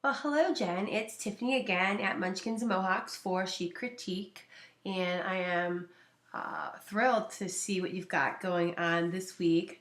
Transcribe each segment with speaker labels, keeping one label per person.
Speaker 1: Well, hello, Jen. It's Tiffany again at Munchkins and Mohawks for Chic Critique, and I am thrilled to see what you've got going on this week.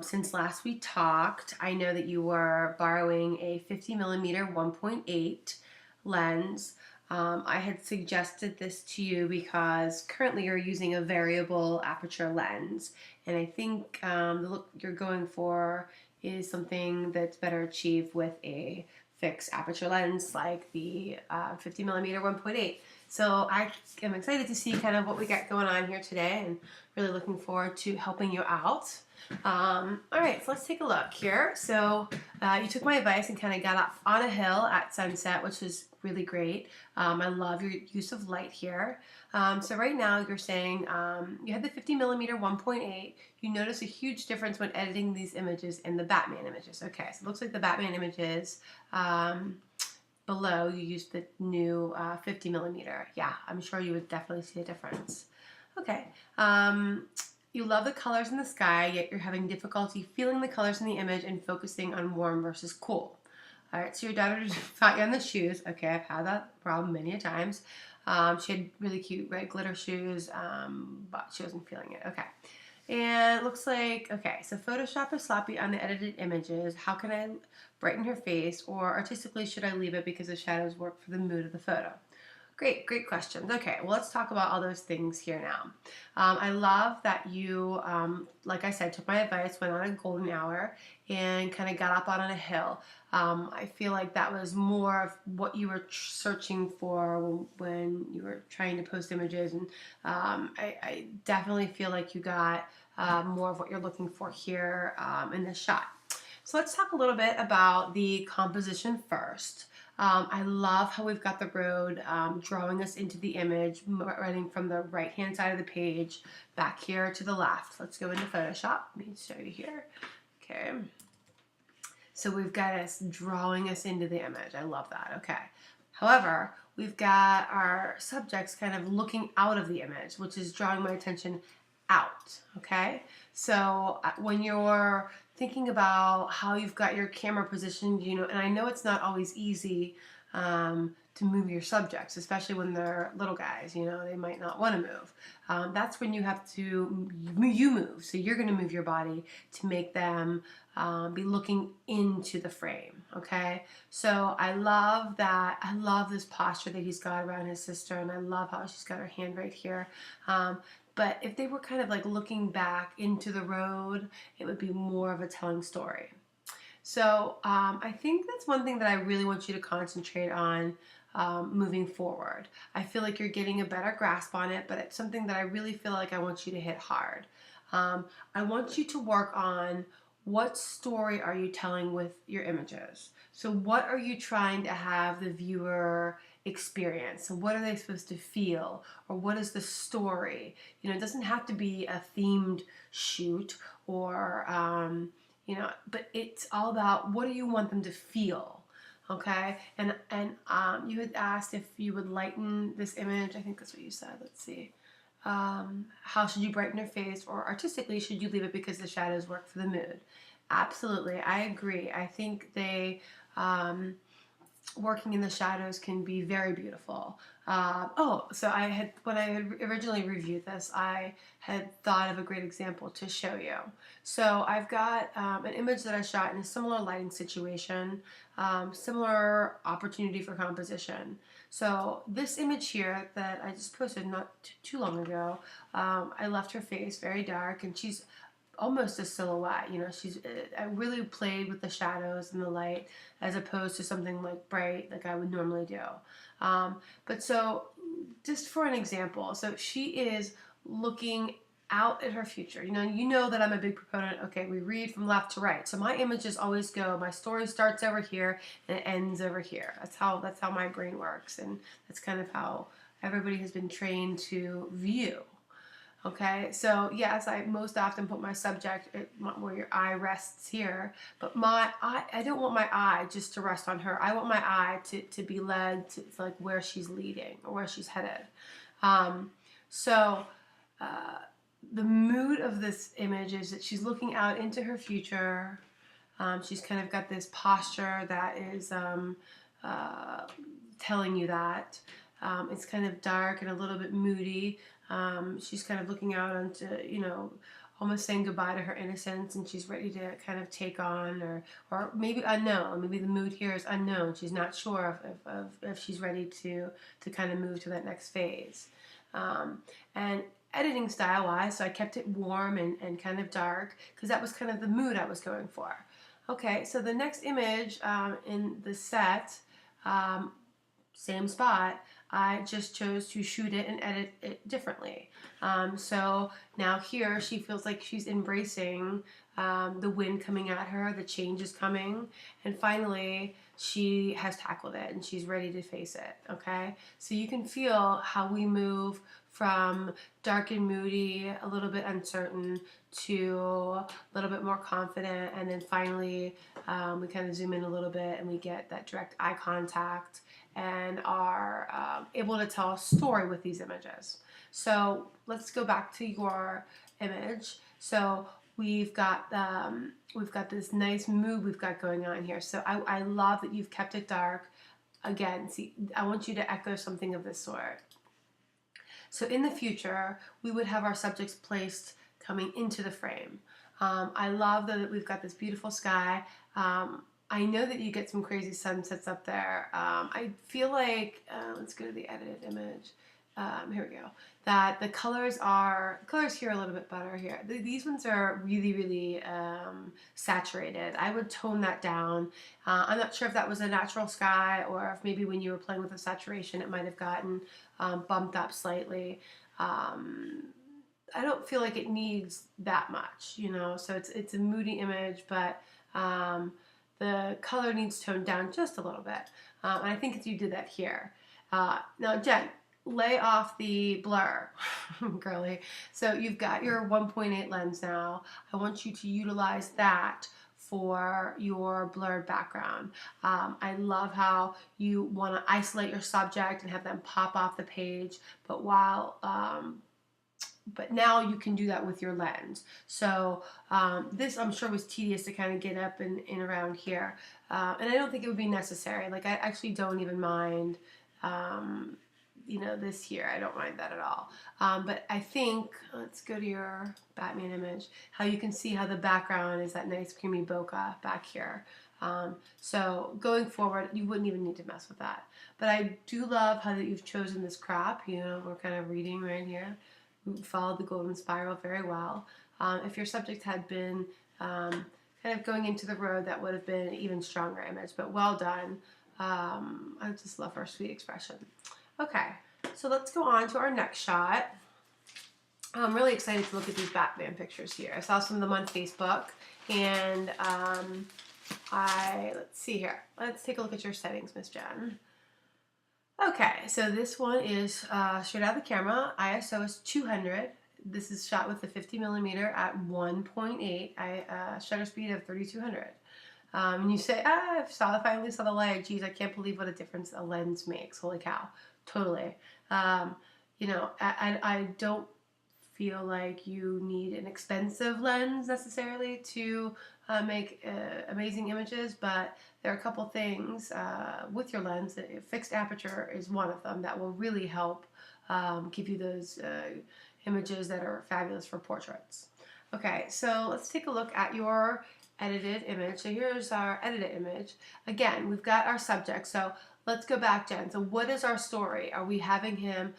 Speaker 1: Since last we talked, I know that you were borrowing a 50 millimeter 1.8 lens. I had suggested this to you because currently you're using a variable aperture lens, and I think the look you're going for is something that's better achieved with a fixed aperture lens like the 50 millimeter 1.8. So I am excited to see kind of what we got going on here today and really looking forward to helping you out. All right, so let's take a look here. So you took my advice and kind of got up on a hill at sunset, which is really great. I love your use of light here. So right now you're saying you had the 50 millimeter 1.8. You notice a huge difference when editing these images in the Batman images. Okay, so it looks like the Batman images below you used the new 50 millimeter. Yeah, I'm sure you would definitely see a difference. Okay. You love the colors in the sky, yet you're having difficulty feeling the colors in the image and focusing on warm versus cool. All right, so your daughter got you on the shoes. Okay, I've had that problem many a times. She had really cute red glitter shoes, but she wasn't feeling it. Okay. And it looks like, okay, so Photoshop is sloppy on the edited images. How can I brighten her face? Or artistically, should I leave it because the shadows work for the mood of the photo? Great questions. Okay, well, let's talk about all those things here now. I love that you, like I said, took my advice, went on a golden hour, and kind of got up on a hill. I feel like that was more of what you were searching for when you were trying to post images, and I definitely feel like you got more of what you're looking for here in this shot. So let's talk a little bit about the composition first. I love how we've got the road drawing us into the image, running from the right-hand side of the page back here to the left. Let's go into Photoshop. Let me show you here. Okay. So we've got us drawing us into the image. I love that. Okay. However, we've got our subjects kind of looking out of the image, which is drawing my attention out. Okay. So when you're thinking about how you've got your camera positioned, and I know it's not always easy to move your subjects, especially when they're little guys, they might not want to move. That's when you have to, you move. So you're going to move your body to make them be looking into the frame, okay? So I love that. I love this posture that he's got around his sister, and I love how she's got her hand right here. But if they were kind of like looking back into the road, it would be more of a telling story. So I think that's one thing that I really want you to concentrate on moving forward. I feel like you're getting a better grasp on it, but it's something that I really feel like I want you to hit hard. I want you to work on what story are you telling with your images. So what are you trying to have the viewer experience? So what are they supposed to feel? Or what is the story? It doesn't have to be a themed shoot or, but it's all about what do you want them to feel? Okay, and you had asked if you would lighten this image. I think that's what you said. Let's see. How should you brighten your face, or artistically, should you leave it because the shadows work for the mood? Absolutely, I agree. I think they working in the shadows can be very beautiful. So when I had originally reviewed this, I had thought of a great example to show you. So I've got an image that I shot in a similar lighting situation, similar opportunity for composition. So this image here that I just posted not too long ago, I left her face very dark, and she's almost a silhouette. I really played with the shadows and the light as opposed to something like bright like I would normally do. But so just for an example, so she is looking out at her future. You know that I'm a big proponent. Okay, we read from left to right. So my images always go, my story starts over here and it ends over here. That's how my brain works, and that's kind of how everybody has been trained to view. Okay, so yes, I most often put my subject where your eye rests here, but I don't want my eye just to rest on her. I want my eye to be led to like where she's leading or where she's headed. So the mood of this image is that she's looking out into her future. She's kind of got this posture that is telling you that. It's kind of dark and a little bit moody. She's kind of looking out onto, you know, almost saying goodbye to her innocence, and she's ready to kind of take on, or maybe unknown. Maybe the mood here is unknown. She's not sure if she's ready to kind of move to that next phase. And editing style wise, so I kept it warm and kind of dark because that was kind of the mood I was going for. Okay, so the next image in the set, same spot, I just chose to shoot it and edit it differently. So now here she feels like she's embracing the wind coming at her, the change is coming, and finally she has tackled it and she's ready to face it, okay? So you can feel how we move from dark and moody, a little bit uncertain, to a little bit more confident, and then finally we kind of zoom in a little bit and we get that direct eye contact and are able to tell a story with these images. So let's go back to your image. So we've got this nice mood we've got going on here. So I love that you've kept it dark. Again, see, I want you to echo something of this sort. So in the future, we would have our subjects placed coming into the frame. I love that we've got this beautiful sky. I know that you get some crazy sunsets up there. I feel like, let's go to the edited image. Here we go. That the colors here are a little bit better here. These ones are really, really saturated. I would tone that down. I'm not sure if that was a natural sky or if maybe when you were playing with the saturation it might have gotten bumped up slightly. I don't feel like it needs that much, you know, so it's a moody image, but the color needs toned down just a little bit. And I think you did that here. Now, Jen, lay off the blur, girly. So you've got your 1.8 lens now. I want you to utilize that for your blurred background. I love how you want to isolate your subject and have them pop off the page, but but now you can do that with your lens. So this I'm sure was tedious to kind of get up and around here. And I don't think it would be necessary. Like I actually don't even mind, you know, this here. I don't mind that at all. But I think, let's go to your Batman image, how you can see how the background is that nice creamy bokeh back here. So going forward, you wouldn't even need to mess with that. But I do love how that you've chosen this crop. You know, we're kind of reading right here. Followed the golden spiral very well. If your subject had been kind of going into the road, that would have been an even stronger image, but well done. I just love her sweet expression. Okay, so let's go on to our next shot. I'm really excited to look at these Batman pictures here. I saw some of them on Facebook, and let's see here. Let's take a look at your settings, Miss Jen. Okay, so this one is straight out of the camera. ISO is 200. This is shot with the 50mm at 1.8. Shutter speed of 3200. And you say, I finally saw the light. Geez, I can't believe what a difference a lens makes. Holy cow. Totally. You know, I don't feel like you need an expensive lens necessarily to make amazing images, but there are a couple things with your lens. Fixed aperture is one of them that will really help give you those images that are fabulous for portraits. Okay, so let's take a look at your edited image. So here's our edited image. Again, we've got our subject. So let's go back, Jen. So what is our story? Are we having him,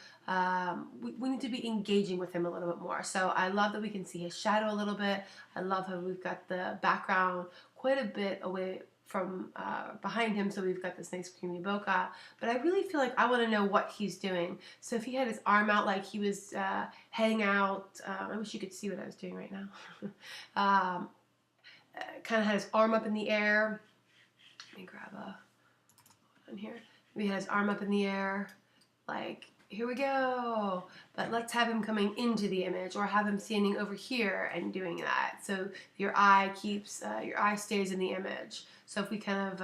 Speaker 1: we need to be engaging with him a little bit more. So I love that we can see his shadow a little bit. I love how we've got the background quite a bit away from behind him, so we've got this nice creamy bokeh. But I really feel like I want to know what he's doing. So if he had his arm out like he was heading out, I wish you could see what I was doing right now. Kind of had his arm up in the air. Let me grab on here. We had his arm up in the air, like, here we go. But let's have him coming into the image, or have him standing over here and doing that. So your eye stays in the image. So if we kind of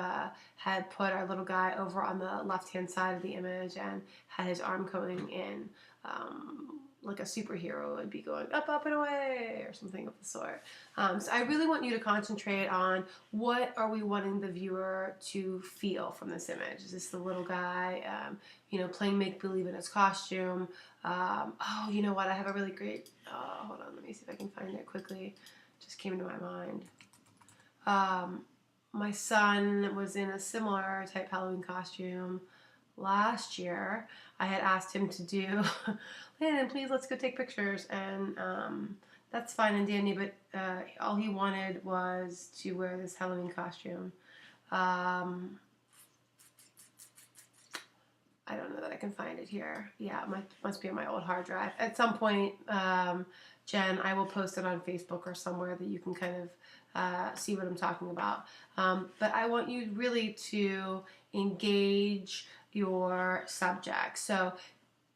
Speaker 1: had put our little guy over on the left-hand side of the image and had his arm going in, like a superhero would be going up, up, and away, or something of the sort. So I really want you to concentrate on what are we wanting the viewer to feel from this image. Is this the little guy, playing make-believe in his costume? Oh, you know what? I have a really great, hold on, let me see if I can find it quickly. Just came to my mind. My son was in a similar type Halloween costume last year. I had asked him to do, Landon, please let's go take pictures, and that's fine and dandy, but all he wanted was to wear this Halloween costume. I don't know that I can find it here. Yeah, it must be on my old hard drive. At some point, Jen, I will post it on Facebook or somewhere that you can kind of see what I'm talking about. But I want you really to engage your subject. So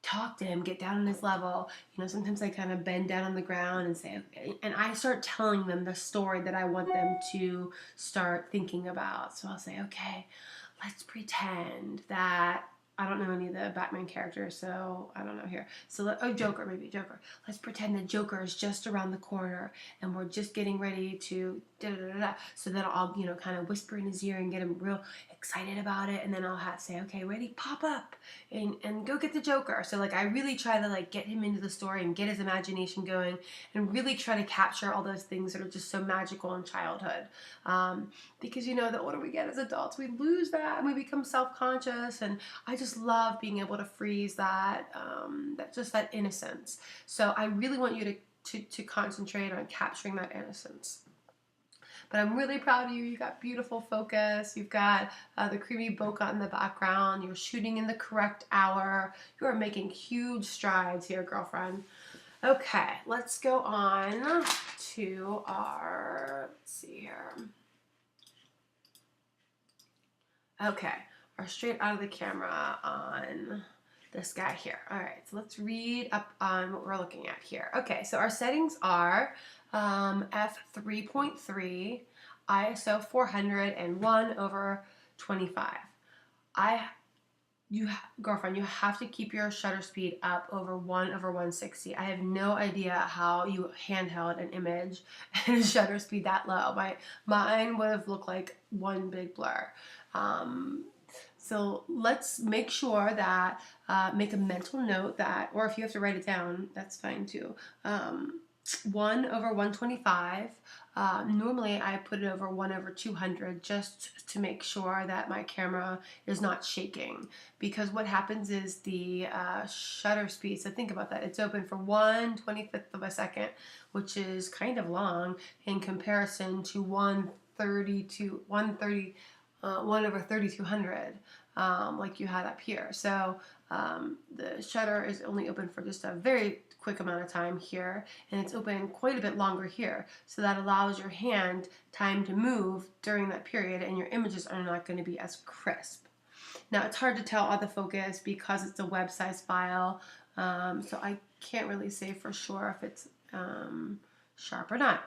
Speaker 1: talk to him, get down on his level. Sometimes I kind of bend down on the ground and say, okay, and I start telling them the story that I want them to start thinking about. So I'll say, okay, let's pretend that I don't know any of the Batman characters, so I don't know here. So, Joker, maybe Joker. Let's pretend that Joker is just around the corner, and we're just getting ready to da-da-da-da. So then I'll, kind of whisper in his ear and get him real excited about it, and then I'll say, okay, ready, pop up, and go get the Joker. So, I really try to, get him into the story and get his imagination going, and really try to capture all those things that are just so magical in childhood. Because, the older we get as adults, we lose that, and we become self-conscious, and I just love being able to freeze that innocence. So I really want you to concentrate on capturing that innocence. But I'm really proud of you. You got beautiful focus. You've got the creamy bokeh in the background. You're shooting in the correct hour. You are making huge strides here, girlfriend. Okay, let's go on to our, let's see here. Okay, our straight out of the camera on this guy here. All right, so let's read up on what we're looking at here. Okay, so our settings are f3.3, ISO 401/25. Girlfriend, you have to keep your shutter speed up over 1/160. I have no idea how you handheld an image and shutter speed that low. Mine would have looked like one big blur. So let's make sure that, make a mental note that, or if you have to write it down, that's fine too. 1/125. Normally I put it over 1/200 just to make sure that my camera is not shaking, because what happens is the shutter speed, so think about that, it's open for 1/25 of a second, which is kind of long in comparison to 1/3200, like you had up here. So the shutter is only open for just a very quick amount of time here, and it's open quite a bit longer here. So that allows your hand time to move during that period, and your images are not going to be as crisp. Now it's hard to tell out of focus because it's a web size file, so I can't really say for sure if it's sharp or not.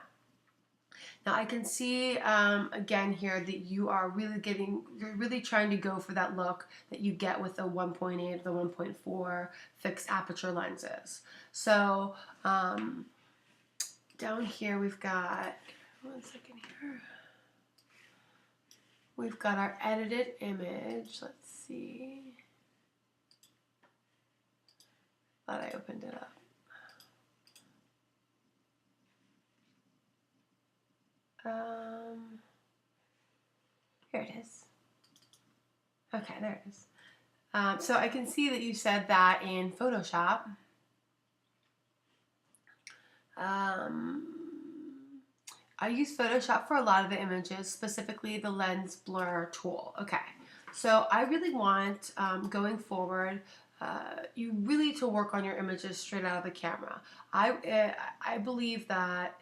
Speaker 1: Now I can see again here that you're really trying to go for that look that you get with the 1.8 or the 1.4 fixed aperture lenses. So down here we've got, one second here, we've got our edited image. Let's see. Thought I opened it up. Here it is. Okay, there it is. So I can see that you said that in Photoshop. I use Photoshop for a lot of the images, specifically the lens blur tool. Okay, so I really want, going forward, you really to work on your images straight out of the camera. I believe that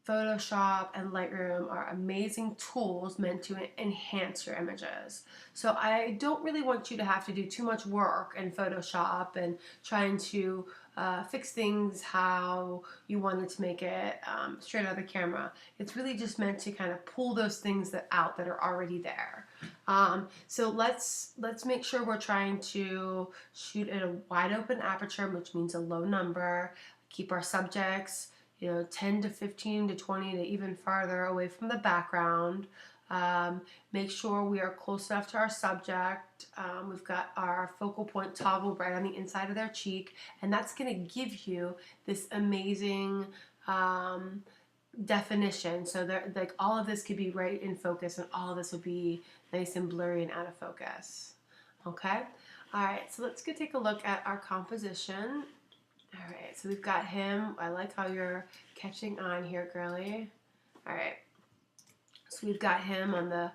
Speaker 1: Photoshop and Lightroom are amazing tools meant to enhance your images. So I don't really want you to have to do too much work in Photoshop and trying to fix things how you wanted to make it straight out of the camera. It's really just meant to kind of pull those things out that are already there. So let's make sure we're trying to shoot at a wide open aperture, which means a low number. Keep our subjects, 10 to 15 to 20 to even farther away from the background. Make sure we are close enough to our subject. We've got our focal point toggled right on the inside of their cheek, and that's going to give you this amazing definition. So like all of this could be right in focus, and all of this will be nice and blurry and out of focus. Okay? All right, so let's go take a look at our composition. All right, so we've got him. I like how you're catching on here, girly. All right, so we've got him on the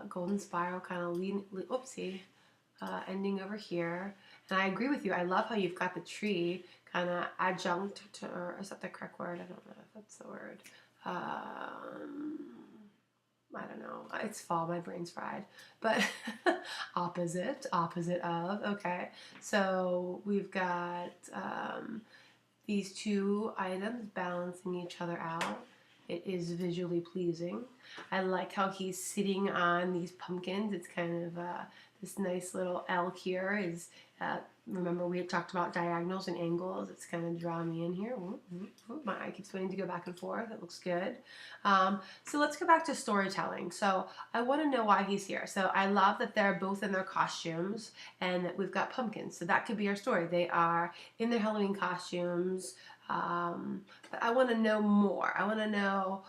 Speaker 1: golden spiral, kind of ending over here. And I agree with you. I love how you've got the tree kind of adjunct to, or is that the correct word? I don't know if that's the word. I don't know. It's fall. My brain's fried. But opposite of. Okay. So we've got these two items balancing each other out. It is visually pleasing. I like how he's sitting on these pumpkins. It's kind of this nice little L here is, remember we had talked about diagonals and angles. It's kind of drawing me in here. My eye keeps wanting to go back and forth. It looks good. So let's go back to storytelling. So I want to know why he's here. So I love that they're both in their costumes and that we've got pumpkins. So that could be our story. They are in their Halloween costumes. But I want to know more. I want to know,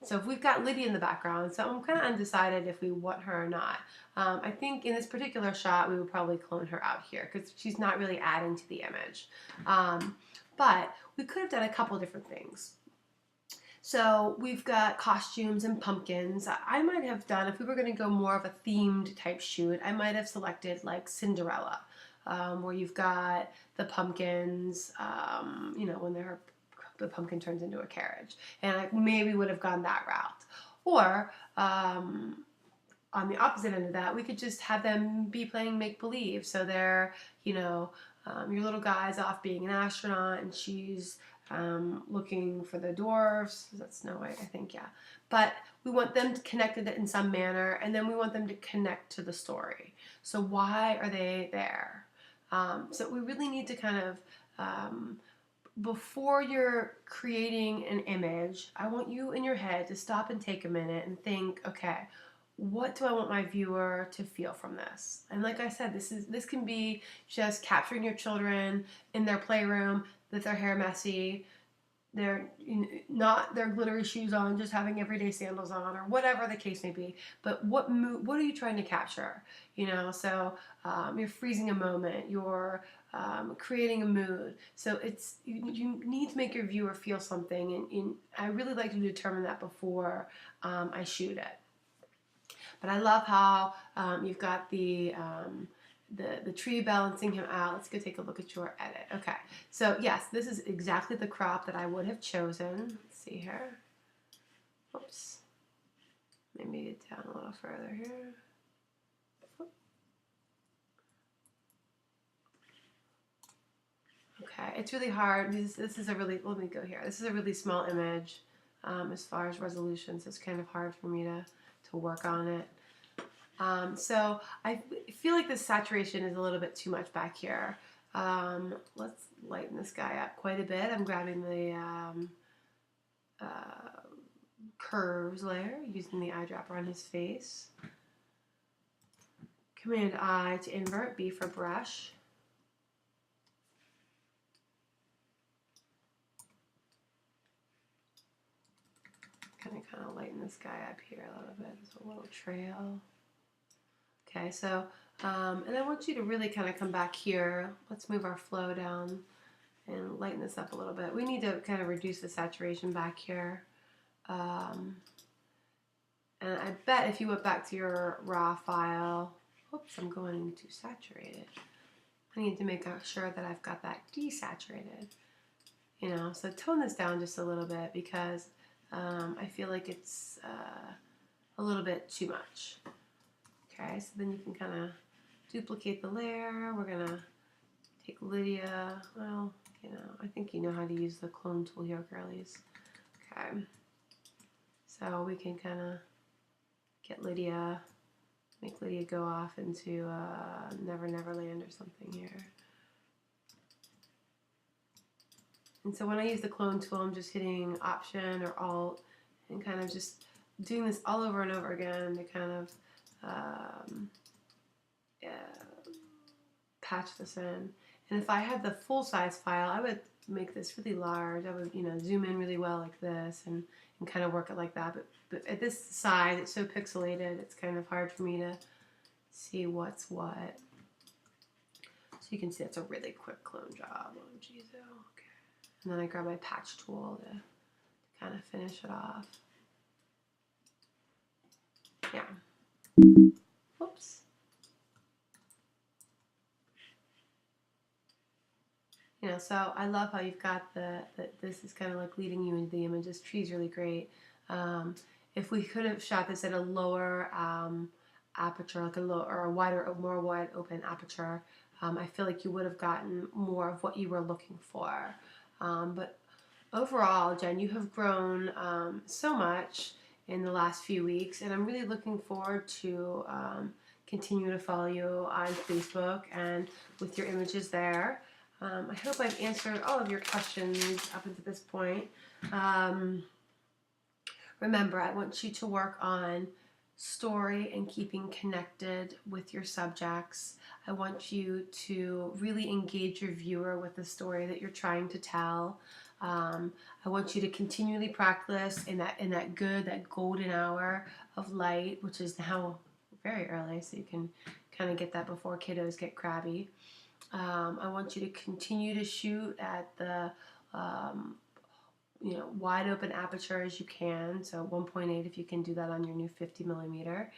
Speaker 1: so if we've got Lydia in the background, so I'm kind of undecided if we want her or not. I think in this particular shot, we would probably clone her out here because she's not really adding to the image. But we could have done a couple different things. So we've got costumes and pumpkins. I might have done, if we were going to go more of a themed type shoot, I might have selected like Cinderella. Where you've got the pumpkins, when the pumpkin turns into a carriage. And I maybe would have gone that route. Or on the opposite end of that, we could just have them be playing make-believe. So they're, your little guy's off being an astronaut and she's looking for the dwarfs. That's Snow White, I think, yeah. But we want them connected in some manner, and then we want them to connect to the story. So why are they there? So we really need to kind of, before you're creating an image, I want you in your head to stop and take a minute and think, okay, what do I want my viewer to feel from this? And like I said, this can be just capturing your children in their playroom, with their hair messy, they're not their glittery shoes on, just having everyday sandals on, or whatever the case may be. But what are you trying to capture? So you're freezing a moment, you're creating a mood. So you need to make your viewer feel something, and I really like to determine that before I shoot it. But I love how you've got the tree balancing him out. Let's go take a look at your edit. Okay, so yes, this is exactly the crop that I would have chosen. Let's see here. Oops. Maybe get down a little further here. Okay, it's really hard. This is a really, let me go here. This is a really small image as far as resolution, so it's kind of hard for me to work on it. So I feel like the saturation is a little bit too much back here. Let's lighten this guy up quite a bit. I'm grabbing the curves layer, using the eyedropper on his face. Command I to invert, B for brush. Kind of lighten this guy up here a little bit. There's a little trail. Okay, so, and I want you to really kind of come back here. Let's move our flow down and lighten this up a little bit. We need to kind of reduce the saturation back here. And I bet if you went back to your raw file, oops, I'm going too saturated. I need to make sure that I've got that desaturated. So tone this down just a little bit because I feel like it's a little bit too much. Okay, so then you can kind of duplicate the layer. We're going to take Lydia. Well, I think you know how to use the clone tool here, girlies. Okay, so we can kind of get Lydia Make Lydia go off into Never Never Land or something here. And so when I use the clone tool, I'm just hitting Option or Alt and kind of just doing this all over and over again to kind of patch this in. And if I had the full size file, I would make this really large. I would, zoom in really well like this and kind of work it like that. But at this size, it's so pixelated, it's kind of hard for me to see what's what. So you can see that's a really quick clone job. Oh, geez, okay. And then I grab my patch tool to kind of finish it off. Yeah. Whoops. So I love how you've got this is kind of like leading you into the image. This tree's really great. If we could have shot this at a lower aperture, like a wider, more wide open aperture, I feel like you would have gotten more of what you were looking for. But overall, Jen, you have grown so much in the last few weeks, and I'm really looking forward to continue to follow you on Facebook and with your images there. I hope I've answered all of your questions up until this point. Remember, I want you to work on story and keeping connected with your subjects. I want you to really engage your viewer with the story that you're trying to tell. I want you to continually practice in that golden hour of light, which is now very early, so you can kind of get that before kiddos get crabby. I want you to continue to shoot at the wide open aperture as you can, so 1.8 if you can do that on your new 50 millimeter.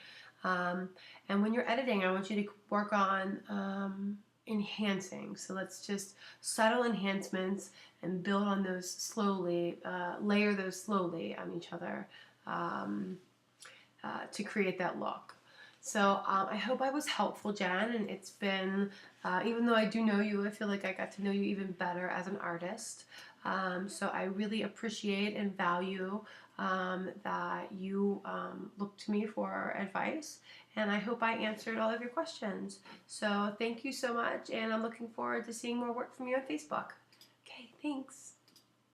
Speaker 1: And when you're editing, I want you to work on enhancing. So let's just subtle enhancements and build on those slowly, layer those slowly on each other to create that look. So I hope I was helpful, Jen, and it's been, even though I do know you, I feel like I got to know you even better as an artist. So I really appreciate and value that you look to me for advice, and I hope I answered all of your questions. So thank you so much, and I'm looking forward to seeing more work from you on Facebook. Okay, thanks.